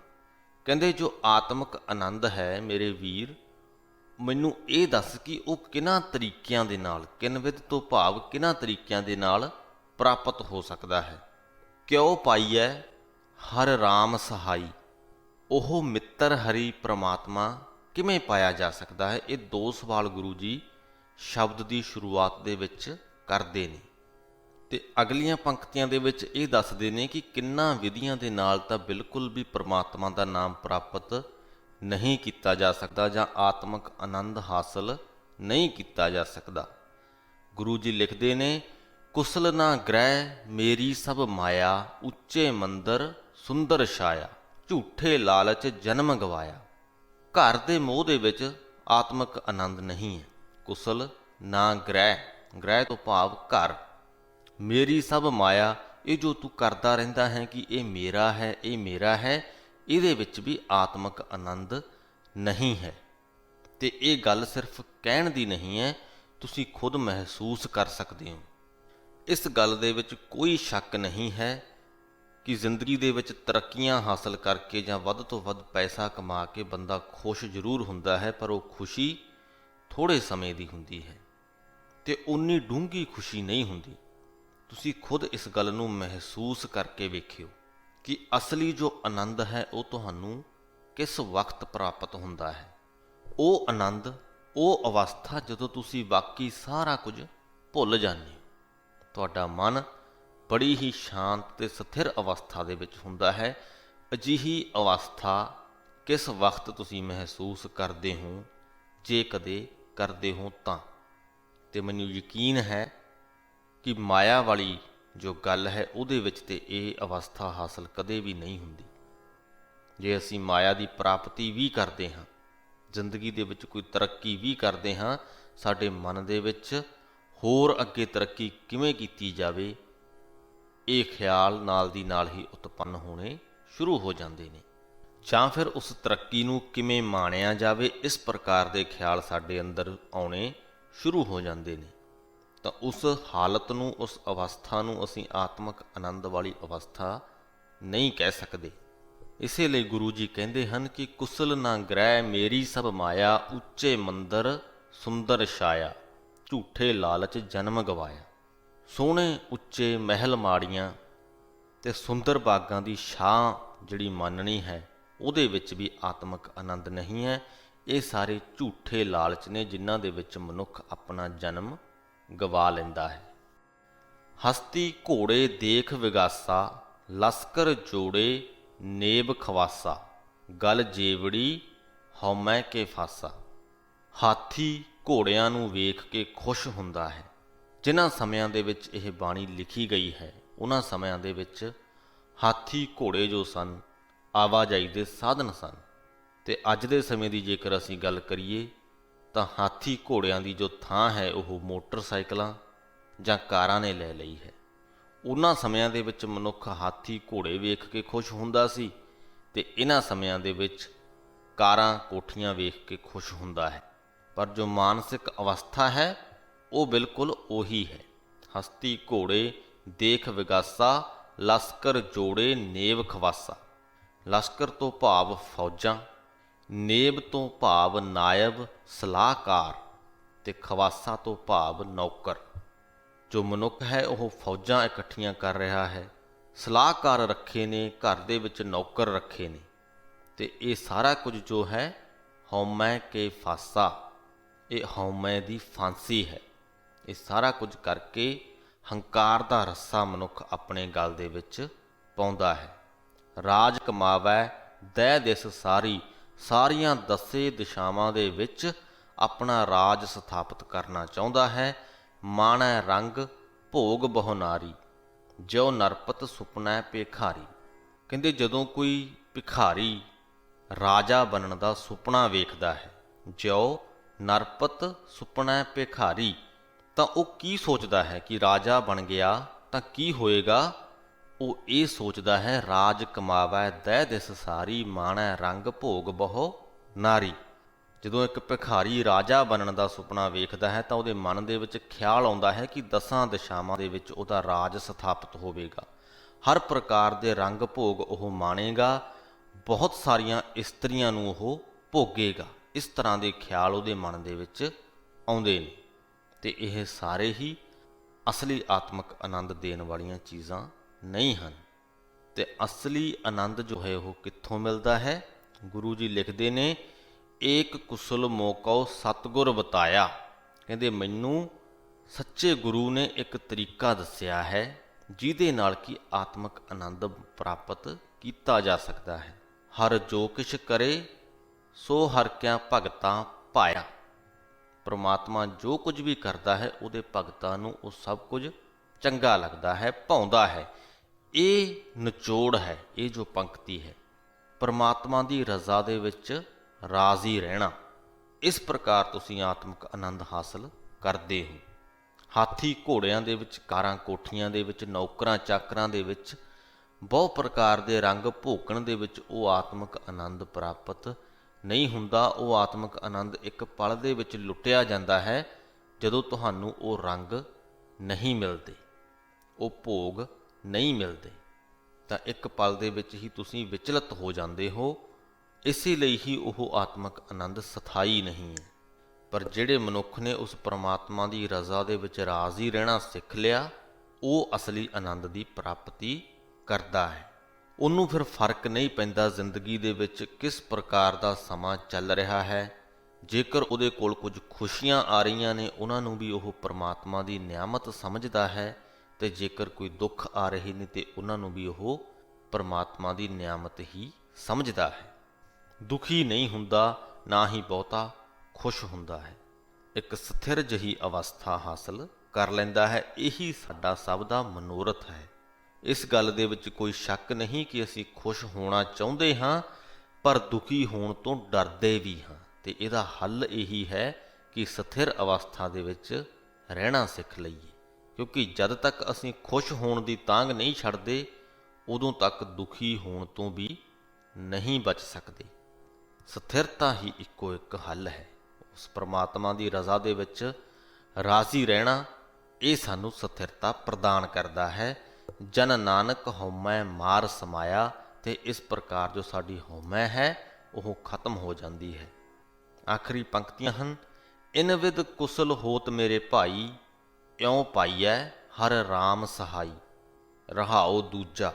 ਕਹਿੰਦੇ ਜੋ ਆਤਮਿਕ ਆਨੰਦ ਹੈ ਮੇਰੇ ਵੀਰ, ਮੈਨੂੰ ਇਹ ਦੱਸ ਕਿ ਉਹ ਕਿਹਨਾਂ ਤਰੀਕਿਆਂ ਦੇ ਨਾਲ, ਕਿਨਵਿਦ ਤੋਂ ਭਾਵ ਕਿਹਨਾਂ ਤਰੀਕਿਆਂ ਦੇ ਨਾਲ ਪ੍ਰਾਪਤ ਹੋ ਸਕਦਾ ਹੈ। ਕਿਉ ਪਾਈਐ ਹਰ ਰਾਮ ਸਹਾਈ। ਉਹ ਮਿੱਤਰ ਹਰੀ ਪ੍ਰਮਾਤਮਾ ਕਿਵੇਂ ਪਾਇਆ ਜਾ ਸਕਦਾ ਹੈ? ਇਹ ਦੋ ਸਵਾਲ ਗੁਰੂ ਜੀ ਸ਼ਬਦ ਦੀ ਸ਼ੁਰੂਆਤ ਦੇ ਵਿੱਚ ਕਰਦੇ ਨੇ ਤੇ ਅਗਲੀਆਂ ਪੰਕਤੀਆਂ ਦੇ ਵਿੱਚ ਇਹ ਦੱਸਦੇ ਨੇ ਕਿ ਕਿੰਨਾਂ ਵਿਧੀਆਂ ਦੇ ਨਾਲ ਤਾਂ ਬਿਲਕੁਲ ਵੀ ਪ੍ਰਮਾਤਮਾ ਦਾ ਨਾਮ ਪ੍ਰਾਪਤ ਨਹੀਂ ਕੀਤਾ ਜਾ ਸਕਦਾ ਜਾਂ ਆਤਮਿਕ ਆਨੰਦ ਹਾਸਲ ਨਹੀਂ ਕੀਤਾ ਜਾ ਸਕਦਾ। ਗੁਰੂ ਜੀ ਲਿਖਦੇ ਨੇ, ਕੁਸਲ ਨਾ ਗ੍ਰਹਿ ਮੇਰੀ ਸਭ ਮਾਇਆ, ਉੱਚੇ ਮੰਦਰ ਸੁੰਦਰ ਛਾਇਆ, ਝੂਠੇ ਲਾਲਚ ਜਨਮ ਗਵਾਇਆ। ਘਰ ਦੇ ਮੋਹ ਦੇ ਵਿੱਚ ਆਤਮਿਕ ਆਨੰਦ ਨਹੀਂ ਹੈ। ਕੁਸਲ ਨਾ ਗ੍ਰਹਿ, ਗ੍ਰਹਿ ਤੋਂ ਭਾਵ ਘਰ। ਮੇਰੀ ਸਭ ਮਾਇਆ, ਇਹ ਜੋ ਤੂੰ ਕਰਦਾ ਰਹਿੰਦਾ ਹੈ ਕਿ ਇਹ ਮੇਰਾ ਹੈ, ਇਹ ਮੇਰਾ ਹੈ, ਇਹਦੇ ਵਿੱਚ ਵੀ ਆਤਮਿਕ ਆਨੰਦ ਨਹੀਂ ਹੈ। ਤੇ ਇਹ ਗੱਲ ਸਿਰਫ ਕਹਿਣ ਦੀ ਨਹੀਂ ਹੈ, ਤੁਸੀਂ ਖੁਦ ਮਹਿਸੂਸ ਕਰ ਸਕਦੇ ਹੋ। ਇਸ ਗੱਲ ਦੇ ਵਿੱਚ ਕੋਈ ਸ਼ੱਕ ਨਹੀਂ ਹੈ ਕਿ ਜ਼ਿੰਦਗੀ ਦੇ ਵਿੱਚ ਤਰੱਕੀਆਂ ਹਾਸਲ ਕਰਕੇ ਜਾਂ ਵੱਧ ਤੋਂ ਵੱਧ ਪੈਸਾ ਕਮਾ ਕੇ ਬੰਦਾ ਖੁਸ਼ ਜ਼ਰੂਰ ਹੁੰਦਾ ਹੈ, ਪਰ ਉਹ ਖੁਸ਼ੀ ਥੋੜ੍ਹੇ ਸਮੇਂ ਦੀ ਹੁੰਦੀ ਹੈ ਤੇ ਉਨੀ ਡੂੰਘੀ ਖੁਸ਼ੀ ਨਹੀਂ ਹੁੰਦੀ। ਤੁਸੀਂ ਖੁਦ ਇਸ ਗੱਲ ਨੂੰ ਮਹਿਸੂਸ ਕਰਕੇ ਵੇਖਿਓ ਕਿ ਅਸਲੀ ਜੋ ਆਨੰਦ ਹੈ ਉਹ ਤੁਹਾਨੂੰ ਕਿਸ ਵਕਤ ਪ੍ਰਾਪਤ ਹੁੰਦਾ ਹੈ। ਉਹ ਆਨੰਦ, ਉਹ ਅਵਸਥਾ ਜਦੋਂ ਤੁਸੀਂ ਬਾਕੀ ਸਾਰਾ ਕੁਝ ਭੁੱਲ ਜਾਂਦੇ ਹੋ। ਤੁਹਾਡਾ ਮਨ ਬੜੀ ਹੀ ਸ਼ਾਂਤ ਤੇ ਸਥਿਰ ਅਵਸਥਾ ਦੇ ਵਿੱਚ ਹੁੰਦਾ ਹੈ। ਅਜਿਹੀ ਅਵਸਥਾ ਕਿਸ ਵਕਤ ਤੁਸੀਂ ਮਹਿਸੂਸ ਕਰਦੇ ਹੋ, ਜੇ ਕਦੇ ਕਰਦੇ ਹੋ ਤਾਂ। ਤੇ ਮੈਨੂੰ ਯਕੀਨ ਹੈ ਕਿ ਮਾਇਆ ਵਾਲੀ ਜੋ ਗੱਲ ਹੈ ਉਹਦੇ ਵਿੱਚ ਤੇ ਇਹ ਅਵਸਥਾ ਹਾਸਲ ਕਦੇ ਵੀ ਨਹੀਂ ਹੁੰਦੀ। ਜੇ ਅਸੀਂ ਮਾਇਆ ਦੀ ਪ੍ਰਾਪਤੀ ਵੀ ਕਰਦੇ ਹਾਂ, ਜ਼ਿੰਦਗੀ ਦੇ ਵਿੱਚ ਕੋਈ ਤਰੱਕੀ ਵੀ ਕਰਦੇ ਹਾਂ, ਸਾਡੇ ਮਨ ਦੇ ਵਿੱਚ ਹੋਰ ਅੱਗੇ ਤਰੱਕੀ ਕਿਵੇਂ ਕੀਤੀ ਜਾਵੇ, ਇਹ ਖਿਆਲ ਨਾਲ ਦੀ ਨਾਲ ਹੀ ਉਤਪੰਨ ਹੋਣੇ ਸ਼ੁਰੂ ਹੋ ਜਾਂਦੇ ਨੇ। ਜਾਂ ਫਿਰ ਉਸ ਤਰੱਕੀ ਨੂੰ ਕਿਵੇਂ ਮਾਣਿਆ ਜਾਵੇ, ਇਸ ਪ੍ਰਕਾਰ ਦੇ ਖਿਆਲ ਸਾਡੇ ਅੰਦਰ ਆਉਣੇ ਸ਼ੁਰੂ ਹੋ ਜਾਂਦੇ ਨੇ। ਤਾਂ ਉਸ ਹਾਲਤ ਨੂੰ, ਉਸ ਅਵਸਥਾ ਨੂੰ ਅਸੀਂ ਆਤਮਿਕ ਆਨੰਦ ਵਾਲੀ ਅਵਸਥਾ ਨਹੀਂ ਕਹਿ ਸਕਦੇ। ਇਸੇ ਲਈ ਗੁਰੂ ਜੀ ਕਹਿੰਦੇ ਹਨ ਕਿ ਕੁਸਲ ਨਾ ਗ੍ਰਹਿ ਮੇਰੀ ਸਭ ਮਾਇਆ, ਉੱਚੇ ਮੰਦਰ ਸੁੰਦਰ ਛਾਇਆ, ਝੂਠੇ ਲਾਲਚ ਜਨਮ ਗਵਾਇਆ। ਸੋਹਣੇ ਉੱਚੇ ਮਹਿਲ ਮਾੜੀਆਂ ਤੇ ਸੁੰਦਰ ਬਾਗਾਂ ਦੀ ਛਾਂ ਜਿਹੜੀ ਮੰਨਣੀ ਹੈ, ਉਹਦੇ ਵਿੱਚ ਵੀ ਆਤਮਿਕ ਆਨੰਦ ਨਹੀਂ ਹੈ। ਇਹ ਸਾਰੇ ਝੂਠੇ ਲਾਲਚ ਨੇ ਜਿਨ੍ਹਾਂ ਦੇ ਵਿੱਚ ਮਨੁੱਖ ਆਪਣਾ ਜਨਮ ਗਵਾ ਲੈਂਦਾ ਹੈ। ਹਸਤੀ ਘੋੜੇ ਦੇਖ ਵਿਗਾਸਾ, ਲਸਕਰ ਜੋੜੇ ਨੇਬ ਖਵਾਸਾ, ਗਲ ਜੇਵੜੀ ਹਉਮੈ ਕੇ ਫਾਸਾ। ਹਾਥੀ ਘੋੜਿਆਂ ਨੂੰ ਵੇਖ ਕੇ ਖੁਸ਼ ਹੁੰਦਾ ਹੈ। ਜਿਨ੍ਹਾਂ ਸਮਿਆਂ ਦੇ ਵਿੱਚ ਇਹ ਬਾਣੀ ਲਿਖੀ ਗਈ ਹੈ, ਉਹਨਾਂ ਸਮਿਆਂ ਦੇ ਵਿੱਚ ਹਾਥੀ ਘੋੜੇ ਜੋ ਸਨ, ਆਵਾਜਾਈ ਦੇ ਸਾਧਨ ਸਨ। ਤੇ ਅੱਜ ਦੇ ਸਮੇਂ ਦੀ ਜੇਕਰ ਅਸੀਂ ਗੱਲ ਕਰੀਏ ਤਾਂ ਹਾਥੀ ਘੋੜਿਆਂ ਦੀ ਜੋ ਥਾਂ ਹੈ ਉਹ ਮੋਟਰਸਾਈਕਲਾਂ ਜਾਂ ਕਾਰਾਂ ਨੇ ਲੈ ਲਈ ਹੈ। ਉਹਨਾਂ ਸਮਿਆਂ ਦੇ ਵਿੱਚ ਮਨੁੱਖ ਹਾਥੀ ਘੋੜੇ ਵੇਖ ਕੇ ਖੁਸ਼ ਹੁੰਦਾ ਸੀ ਤੇ ਇਹਨਾਂ ਸਮਿਆਂ ਦੇ ਵਿੱਚ ਕਾਰਾਂ ਕੋਠੀਆਂ ਵੇਖ ਕੇ ਖੁਸ਼ ਹੁੰਦਾ ਹੈ। ਪਰ ਜੋ ਮਾਨਸਿਕ ਅਵਸਥਾ ਹੈ ਉਹ ਬਿਲਕੁਲ ਉਹੀ ਹੈ। ਹਸਤੀ ਘੋੜੇ ਦੇਖ ਵਿਗਾਸਾ, ਲਸਕਰ ਜੋੜੇ ਨੇਬ ਖਵਾਸਾ। ਲਸ਼ਕਰ ਤੋਂ ਭਾਵ ਫੌਜਾਂ, ਨੇਬ ਤੋਂ ਭਾਵ ਨਾਇਬ ਸਲਾਹਕਾਰ, ਤੇ ਖਵਾਸਾ ਤੋਂ ਭਾਵ ਨੌਕਰ। ਜੋ ਮਨੁੱਖ ਹੈ ਉਹ ਫੌਜਾਂ ਇਕੱਠੀਆਂ ਕਰ ਰਿਹਾ ਹੈ, ਸਲਾਹਕਾਰ ਰੱਖੇ ਨੇ, ਘਰ ਦੇ ਵਿੱਚ ਨੌਕਰ ਰੱਖੇ ਨੇ। ਤੇ ਇਹ ਸਾਰਾ ਕੁਝ ਜੋ ਹੈ ਹਉਮੈ ਕੇ ਫਾਸਾ, ਇਹ ਹਉਮੈ ਦੀ ਫਾਂਸੀ ਹੈ। ਇਹ ਸਾਰਾ ਕੁਝ ਕਰਕੇ ਹੰਕਾਰ ਦਾ ਰੱਸਾ ਮਨੁੱਖ ਆਪਣੇ ਗਲ ਦੇ ਵਿੱਚ ਪਾਉਂਦਾ ਹੈ। ਰਾਜ ਕਮਾਵੈ ਦਹਿ ਦਿਸ ਸਾਰੀ, ਸਾਰੀਆਂ ਦਸੇ ਦਿਸ਼ਾਵਾਂ ਦੇ ਵਿੱਚ ਆਪਣਾ ਰਾਜ ਸਥਾਪਿਤ ਕਰਨਾ ਚਾਹੁੰਦਾ ਹੈ। ਮਾਣੈ ਰੰਗ ਭੋਗ ਬਹੁ ਨਾਰੀ, ਜਿਉ ਨਰਪਤ ਸੁਪਨੈ ਭਿਖਾਰੀ। ਕਹਿੰਦੇ ਜਦੋਂ ਕੋਈ ਭਿਖਾਰੀ ਰਾਜਾ ਬਣਨ ਦਾ ਸੁਪਨਾ ਵੇਖਦਾ ਹੈ, ਜਿਉ ਨਰਪਤ ਸੁਪਨੈ ਭਿਖਾਰੀ, ਤਾਂ ਉਹ ਕੀ ਸੋਚਦਾ ਹੈ ਕਿ ਰਾਜਾ ਬਣ ਗਿਆ ਤਾਂ ਕੀ ਹੋਏਗਾ। ਉਹ ਇਹ ਸੋਚਦਾ ਹੈ ਰਾਜ ਕਮਾਵੈ ਦਹਿ ਦਿਸ ਸਾਰੀ, ਮਾਣੈ ਰੰਗ ਭੋਗ ਬਹੁ ਨਾਰੀ। ਜਦੋਂ ਇੱਕ ਭਿਖਾਰੀ ਰਾਜਾ ਬਣਨ ਦਾ ਸੁਪਨਾ ਵੇਖਦਾ ਹੈ ਤਾਂ ਉਹਦੇ ਮਨ ਦੇ ਵਿੱਚ ਖਿਆਲ ਆਉਂਦਾ ਹੈ ਕਿ ਦਸਾਂ ਦਿਸ਼ਾਵਾਂ ਦੇ ਵਿੱਚ ਉਹਦਾ ਰਾਜ ਸਥਾਪਿਤ ਹੋਵੇਗਾ, ਹਰ ਪ੍ਰਕਾਰ ਦੇ ਰੰਗ ਭੋਗ ਉਹ ਮਾਣੇਗਾ, ਬਹੁਤ ਸਾਰੀਆਂ ਇਸਤਰੀਆਂ ਨੂੰ ਉਹ ਭੋਗੇਗਾ। ਇਸ ਤਰ੍ਹਾਂ ਦੇ ਖਿਆਲ ਉਹਦੇ ਮਨ ਦੇ ਵਿੱਚ ਆਉਂਦੇ ਨੇ। ਤੇ ਇਹ ਸਾਰੇ ਹੀ ਅਸਲੀ ਆਤਮਿਕ ਆਨੰਦ ਦੇਣ ਵਾਲੀਆਂ ਚੀਜ਼ਾਂ ਨਹੀਂ ਹਨ। ਤੇ ਅਸਲੀ ਆਨੰਦ ਜੋ ਹੈ ਉਹ ਕਿੱਥੋਂ ਮਿਲਦਾ ਹੈ? ਗੁਰੂ ਜੀ ਲਿਖਦੇ ਨੇ, ਏਕ ਕੁਸਲ ਮੋਕਉ ਸਤਿਗੁਰ ਬਤਾਇਆ। ਕਹਿੰਦੇ ਮੈਨੂੰ ਸੱਚੇ ਗੁਰੂ ਨੇ ਇੱਕ ਤਰੀਕਾ ਦੱਸਿਆ ਹੈ ਜਿਹਦੇ ਨਾਲ ਕਿ ਆਤਮਿਕ ਆਨੰਦ ਪ੍ਰਾਪਤ ਕੀਤਾ ਜਾ ਸਕਦਾ ਹੈ। ਹਰ ਜੋ ਕਿਛ ਕਰੇ ਸੋ ਹਰ ਕਿਆ ਭਗਤਾਂ ਪਾਇਆ। ਪ੍ਰਮਾਤਮਾ ਜੋ ਕੁਝ ਵੀ ਕਰਦਾ ਹੈ ਉਹਦੇ ਭਗਤਾਂ ਨੂੰ ਉਹ ਸਭ ਕੁਝ ਚੰਗਾ ਲੱਗਦਾ ਹੈ, ਭਾਉਂਦਾ ਹੈ। ਇਹ ਨਿਚੋੜ ਹੈ, ਇਹ ਜੋ ਪੰਕਤੀ ਹੈ, ਪ੍ਰਮਾਤਮਾ ਦੀ ਰਜ਼ਾ ਦੇ ਵਿੱਚ ਰਾਜ਼ੀ ਰਹਿਣਾ। ਇਸ ਪ੍ਰਕਾਰ ਤੁਸੀਂ ਆਤਮਿਕ ਆਨੰਦ ਹਾਸਲ ਕਰਦੇ ਹੋ। ਹਾਥੀ ਘੋੜਿਆਂ ਦੇ ਵਿੱਚ, ਕਾਰਾਂ ਕੋਠੀਆਂ ਦੇ ਵਿੱਚ, ਨੌਕਰਾਂ ਚਾਕਰਾਂ ਦੇ ਵਿੱਚ, ਬਹੁ ਪ੍ਰਕਾਰ ਦੇ ਰੰਗ ਭੋਗਣ ਦੇ ਵਿੱਚ ਉਹ ਆਤਮਿਕ ਆਨੰਦ ਪ੍ਰਾਪਤ ਨਹੀਂ ਹੁੰਦਾ। ਉਹ ਆਤਮਿਕ ਆਨੰਦ ਇੱਕ ਪਲ ਦੇ ਵਿੱਚ ਲੁੱਟਿਆ ਜਾਂਦਾ ਹੈ ਜਦੋਂ ਤੁਹਾਨੂੰ ਉਹ ਰੰਗ ਨਹੀਂ ਮਿਲਦੇ, ਉਹ ਭੋਗ ਨਹੀਂ ਮਿਲਦੇ, ਤਾਂ ਇੱਕ ਪਲ ਦੇ ਵਿੱਚ ਹੀ ਤੁਸੀਂ ਵਿਚਲਿਤ ਹੋ ਜਾਂਦੇ ਹੋ। ਇਸੇ ਲਈ ਹੀ ਉਹ ਆਤਮਿਕ ਆਨੰਦ ਸਥਾਈ ਨਹੀਂ ਹੈ। ਪਰ ਜਿਹੜੇ ਮਨੁੱਖ ਨੇ ਉਸ ਪਰਮਾਤਮਾ ਦੀ ਰਜ਼ਾ ਦੇ ਵਿੱਚ ਰਾਜ਼ੀ ਰਹਿਣਾ ਸਿੱਖ ਲਿਆ, ਉਹ ਅਸਲੀ ਆਨੰਦ ਦੀ ਪ੍ਰਾਪਤੀ ਕਰਦਾ ਹੈ। ਉਹਨੂੰ ਫਿਰ ਫਰਕ ਨਹੀਂ ਪੈਂਦਾ ਜ਼ਿੰਦਗੀ ਦੇ ਵਿੱਚ ਕਿਸ ਪ੍ਰਕਾਰ ਦਾ ਸਮਾਂ ਚੱਲ ਰਿਹਾ ਹੈ। ਜੇਕਰ ਉਹਦੇ ਕੋਲ ਕੁਝ ਖੁਸ਼ੀਆਂ ਆ ਰਹੀਆਂ ਨੇ ਉਹਨਾਂ ਨੂੰ ਵੀ ਉਹ ਪਰਮਾਤਮਾ ਦੀ ਨਿਆਮਤ ਸਮਝਦਾ ਹੈ, ਤੇ ਜੇਕਰ ਕੋਈ ਦੁੱਖ ਆ ਰਹੇ ਨੇ ਤੇ ਉਹਨਾਂ ਨੂੰ ਵੀ ਉਹ ਪਰਮਾਤਮਾ ਦੀ ਨਿਆਮਤ ਹੀ ਸਮਝਦਾ ਹੈ। ਦੁਖੀ ਨਹੀਂ ਹੁੰਦਾ, ਨਾ ਹੀ ਬਹੁਤਾ ਖੁਸ਼ ਹੁੰਦਾ ਹੈ। ਇੱਕ ਸਥਿਰ ਜਿਹੀ ਅਵਸਥਾ ਹਾਸਲ ਕਰ ਲੈਂਦਾ ਹੈ। ਇਹੀ ਸਾਡਾ ਸਭ ਦਾ ਮਨੋਰਥ ਹੈ। ਇਸ ਗੱਲ ਦੇ ਵਿੱਚ ਕੋਈ ਸ਼ੱਕ ਨਹੀਂ ਕਿ ਅਸੀਂ ਖੁਸ਼ ਹੋਣਾ ਚਾਹੁੰਦੇ ਹਾਂ, ਪਰ ਦੁਖੀ ਹੋਣ ਤੋਂ ਡਰਦੇ ਵੀ ਹਾਂ। ਤੇ ਇਹਦਾ ਹੱਲ ਇਹੀ ਹੈ ਕਿ ਸਥਿਰ ਅਵਸਥਾ ਦੇ ਵਿੱਚ ਰਹਿਣਾ ਸਿੱਖ ਲਈਏ, ਕਿਉਂਕਿ ਜਦ ਤੱਕ ਅਸੀਂ ਖੁਸ਼ ਹੋਣ ਦੀ ਤਾਂਘ ਨਹੀਂ ਛੱਡਦੇ ਉਦੋਂ ਤੱਕ ਦੁਖੀ ਹੋਣ ਤੋਂ ਵੀ ਨਹੀਂ ਬਚ ਸਕਦੇ। ਸਥਿਰਤਾ ਹੀ ਇੱਕੋ ਇੱਕ ਹੱਲ ਹੈ। ਉਸ ਪ੍ਰਮਾਤਮਾ ਦੀ ਰਜ਼ਾ ਦੇ ਵਿੱਚ ਰਾਜ਼ੀ ਰਹਿਣਾ, ਇਹ ਸਾਨੂੰ ਸਥਿਰਤਾ ਪ੍ਰਦਾਨ ਕਰਦਾ ਹੈ। ਜਨ ਨਾਨਕ ਹਉਮੈ ਮਾਰ ਸਮਾਇਆ, ਤੇ ਇਸ ਪ੍ਰਕਾਰ ਜੋ ਸਾਡੀ ਹਉਮੈ ਹੈ ਉਹ ਖਤਮ ਹੋ ਜਾਂਦੀ ਹੈ। ਆਖਰੀ ਪੰਕਤੀਆਂ ਹਨ, ਇਨ ਵਿਦ ਕੁਸਲ ਹੋਤ ਮੇਰੇ ਭਾਈ, ਇਉਂ ਪਾਈਐ ਹਰ ਰਾਮ ਸਹਾਈ। ਰਹਾਓ ਦੂਜਾ,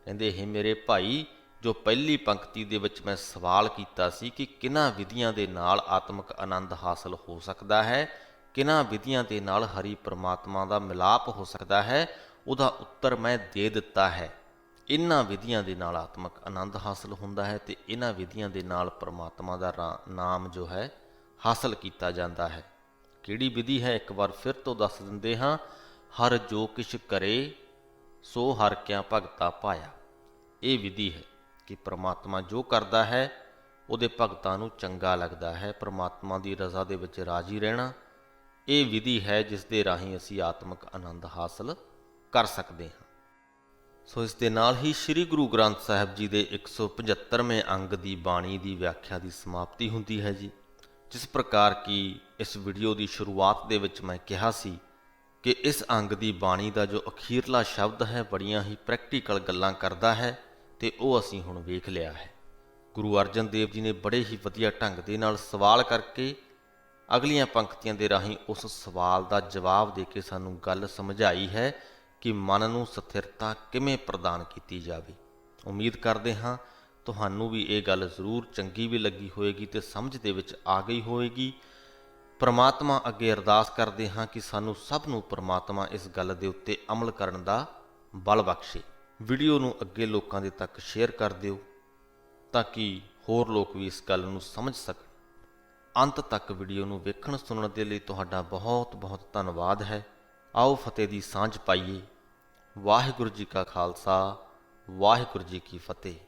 ਕਹਿੰਦੇ ਇਹ ਮੇਰੇ ਭਾਈ, ਜੋ ਪਹਿਲੀ ਪੰਕਤੀ ਦੇ ਵਿੱਚ ਮੈਂ ਸਵਾਲ ਕੀਤਾ ਸੀ ਕਿ ਕਿਹਨਾਂ ਵਿਧੀਆਂ ਦੇ ਨਾਲ ਆਤਮਿਕ ਆਨੰਦ ਹਾਸਲ ਹੋ ਸਕਦਾ ਹੈ, ਕਿਹਨਾਂ ਵਿਧੀਆਂ ਦੇ ਨਾਲ ਹਰੀ ਪ੍ਰਮਾਤਮਾ ਦਾ ਮਿਲਾਪ ਹੋ ਸਕਦਾ ਹੈ, ਉਹਦਾ ਉੱਤਰ ਮੈਂ ਦੇ ਦਿੱਤਾ ਹੈ। ਇਹਨਾਂ ਵਿਧੀਆਂ ਦੇ ਨਾਲ ਆਤਮਿਕ ਆਨੰਦ ਹਾਸਲ ਹੁੰਦਾ ਹੈ ਤੇ ਇਹਨਾਂ ਵਿਧੀਆਂ ਦੇ ਨਾਲ ਪ੍ਰਮਾਤਮਾ ਦਾ ਨਾਮ ਜੋ ਹੈ ਹਾਸਲ ਕੀਤਾ ਜਾਂਦਾ ਹੈ। ਕਿਹੜੀ ਵਿਧੀ ਹੈ, ਇੱਕ ਵਾਰ ਫਿਰ ਤੋਂ ਦੱਸ ਦਿੰਦੇ ਹਾਂ। ਹਰ ਜੋ ਕਿਛ ਕਰੇ ਸੋ ਹਰ ਕਿਆ ਭਗਤਾ ਪਾਇਆ। ਇਹ ਵਿਧੀ ਹੈ ਕਿ ਪ੍ਰਮਾਤਮਾ ਜੋ ਕਰਦਾ ਹੈ ਉਹਦੇ ਭਗਤਾਂ ਨੂੰ ਚੰਗਾ ਲੱਗਦਾ ਹੈ। ਪ੍ਰਮਾਤਮਾ ਦੀ ਰਜ਼ਾ ਦੇ ਵਿੱਚ ਰਾਜ਼ੀ ਰਹਿਣਾ, ਇਹ ਵਿਧੀ ਹੈ ਜਿਸ ਦੇ ਰਾਹੀਂ ਅਸੀਂ ਆਤਮਿਕ ਆਨੰਦ ਹਾਸਲ ਕਰ ਸਕਦੇ ਹਾਂ। ਸੋ ਇਸ ਦੇ ਨਾਲ ਹੀ ਸ੍ਰੀ ਗੁਰੂ ਗ੍ਰੰਥ ਸਾਹਿਬ ਜੀ ਦੇ 175ਵੇਂ ਅੰਗ ਦੀ ਬਾਣੀ ਦੀ ਵਿਆਖਿਆ ਦੀ ਸਮਾਪਤੀ ਹੁੰਦੀ ਹੈ ਜੀ। ਜਿਸ ਪ੍ਰਕਾਰ ਕਿ ਇਸ ਵੀਡੀਓ ਦੀ ਸ਼ੁਰੂਆਤ ਦੇ ਵਿੱਚ ਮੈਂ ਕਿਹਾ ਸੀ ਕਿ ਇਸ ਅੰਗ ਦੀ ਬਾਣੀ ਦਾ ਜੋ ਅਖੀਰਲਾ ਸ਼ਬਦ ਹੈ ਬੜੀਆਂ ਹੀ ਪ੍ਰੈਕਟੀਕਲ ਗੱਲਾਂ ਕਰਦਾ ਹੈ ਤੇ ਉਹ ਅਸੀਂ ਹੁਣ ਵੇਖ ਲਿਆ ਹੈ। ਗੁਰੂ ਅਰਜਨ ਦੇਵ ਜੀ ਨੇ ਬੜੇ ਹੀ ਵਧੀਆ ਢੰਗ ਦੇ ਨਾਲ ਸਵਾਲ ਕਰਕੇ ਅਗਲੀਆਂ ਪੰਕਤੀਆਂ ਦੇ ਰਾਹੀਂ ਉਸ ਸਵਾਲ ਦਾ ਜਵਾਬ ਦੇ ਕੇ ਸਾਨੂੰ ਗੱਲ ਸਮਝਾਈ ਹੈ ਕਿ ਮਨ ਨੂੰ ਸਥਿਰਤਾ ਕਿਵੇਂ ਪ੍ਰਦਾਨ ਕੀਤੀ ਜਾਵੇ। ਉਮੀਦ ਕਰਦੇ ਹਾਂ ਤੁਹਾਨੂੰ ਵੀ ਇਹ ਗੱਲ ਜ਼ਰੂਰ ਚੰਗੀ ਵੀ ਲੱਗੀ ਹੋਵੇਗੀ ਤੇ ਸਮਝ ਦੇ ਵਿੱਚ ਆ ਗਈ ਹੋਵੇਗੀ। ਪ੍ਰਮਾਤਮਾ ਅੱਗੇ ਅਰਦਾਸ ਕਰਦੇ ਹਾਂ ਕਿ ਸਾਨੂੰ ਸਭ ਨੂੰ ਪ੍ਰਮਾਤਮਾ ਇਸ ਗੱਲ ਦੇ ਉੱਤੇ ਅਮਲ ਕਰਨ ਦਾ ਬਲ ਬਖਸ਼ੇ। ਵੀਡੀਓ ਨੂੰ ਅੱਗੇ ਲੋਕਾਂ ਦੇ ਤੱਕ ਸ਼ੇਅਰ ਕਰ ਦਿਓ ਤਾਂ ਕਿ ਹੋਰ ਲੋਕ ਵੀ ਇਸ ਗੱਲ ਨੂੰ ਸਮਝ ਸਕਣ। ਅੰਤ ਤੱਕ ਵੀਡੀਓ ਨੂੰ ਵੇਖਣ ਸੁਣਨ ਦੇ ਲਈ ਤੁਹਾਡਾ ਬਹੁਤ ਬਹੁਤ ਧੰਨਵਾਦ ਹੈ। ਆਓ ਫਤਿਹ ਦੀ ਸਾਂਝ ਪਾਈਏ। ਵਾਹਿਗੁਰੂ ਜੀ ਕਾ ਖਾਲਸਾ, ਵਾਹਿਗੁਰੂ ਜੀ ਕੀ ਫਤਿਹ।